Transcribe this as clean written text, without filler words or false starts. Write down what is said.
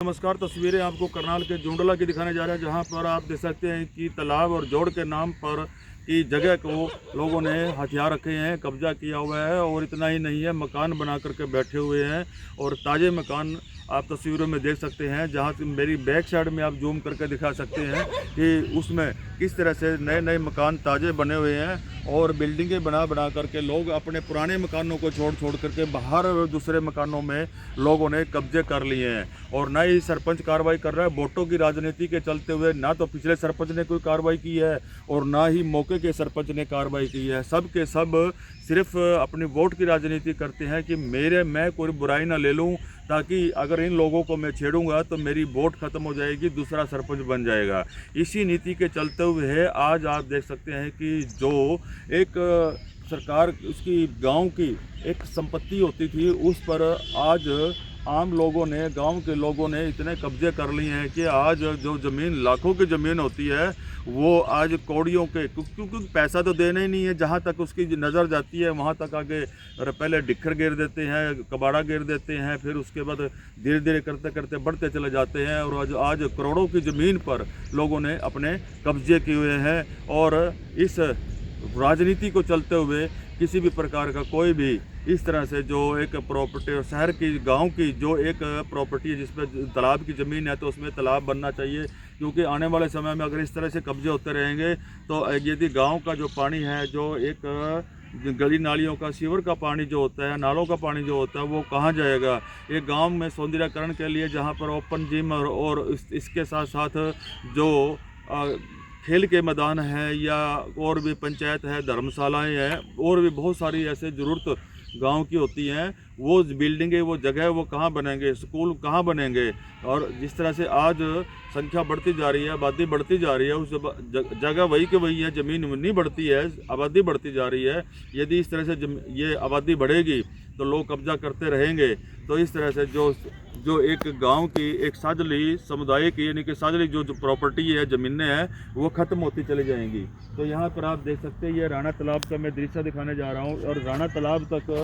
नमस्कार। तस्वीरें आपको करनाल के जोंडला की दिखाने जा रहे हैं, जहां पर आप देख सकते हैं कि तालाब और जोड़ के नाम पर की जगह को लोगों ने हथियार रखे हैं, कब्जा किया हुआ है। और इतना ही नहीं है, मकान बना करके बैठे हुए हैं और ताज़े मकान आप तस्वीरों में देख सकते हैं। जहां से मेरी बैक साइड में आप जूम करके दिखा सकते हैं कि उसमें किस तरह से नए नए मकान ताज़े बने हुए हैं और बिल्डिंगें बना बना करके लोग अपने पुराने मकानों को छोड़ छोड़ करके बाहर दूसरे मकानों में लोगों ने कब्जे कर लिए हैं। और ना ही सरपंच कार्रवाई कर रहा है, वोटों की राजनीति के चलते हुए ना तो पिछले सरपंच ने कोई कार्रवाई की है और ना ही मौके के सरपंच ने कार्रवाई की है। सब के सब सिर्फ अपनी वोट की राजनीति करते हैं कि मैं कोई बुराई ना ले लूं, ताकि अगर इन लोगों को मैं छेड़ूंगा तो मेरी वोट खत्म हो जाएगी, दूसरा सरपंच बन जाएगा। इसी नीति के चलते हुए आज आप देख सकते हैं कि जो एक सरकार उसकी गांव की एक संपत्ति होती थी, उस पर आज आम लोगों ने, गांव के लोगों ने इतने कब्जे कर लिए हैं कि आज जो ज़मीन लाखों की ज़मीन होती है वो आज कौड़ियों के, क्योंकि पैसा तो देना ही नहीं है, जहां तक उसकी नज़र जाती है वहां तक आगे पहले डिक्खर गिर देते हैं, कबाड़ा गिर देते हैं, फिर उसके बाद धीरे धीरे करते करते बढ़ते चले जाते हैं। और आज करोड़ों की ज़मीन पर लोगों ने अपने कब्जे किए हुए हैं। और इस राजनीति को चलते हुए किसी भी प्रकार का कोई भी इस तरह से जो एक प्रॉपर्टी और शहर की, गांव की जो एक प्रॉपर्टी है जिसमें तालाब की ज़मीन है, तो उसमें तालाब बनना चाहिए। क्योंकि आने वाले समय में अगर इस तरह से कब्जे होते रहेंगे तो यदि गांव का जो पानी है, जो एक गली नालियों का, सीवर का पानी जो होता है, नालों का पानी जो होता है, वो कहाँ जाएगा। एक गांव में सौंदर्यकरण के लिए जहां पर ओपन जिम और इसके साथ साथ जो खेल के मैदान हैं या और भी पंचायत है, धर्मशालाएं हैं, और भी बहुत सारी ऐसे ज़रूरत गांव की होती हैं, वो बिल्डिंगें, वो जगह वो कहाँ बनेंगे, स्कूल कहाँ बनेंगे। और जिस तरह से आज संख्या बढ़ती जा रही है, आबादी बढ़ती जा रही है, उस जगह वही के वही है, ज़मीन नहीं बढ़ती है, आबादी बढ़ती जा रही है। यदि इस तरह से ये आबादी बढ़ेगी तो लोग कब्जा करते रहेंगे, तो इस तरह से जो एक गांव की, एक साझली समुदाय की, यानी कि साझली जो प्रॉपर्टी है, ज़मीनें हैं, वो ख़त्म होती चली जाएंगी। तो यहाँ पर आप देख सकते हैं, ये राणा तालाब का मैं दृश्य दिखाने जा रहा हूँ। और राणा तालाब तक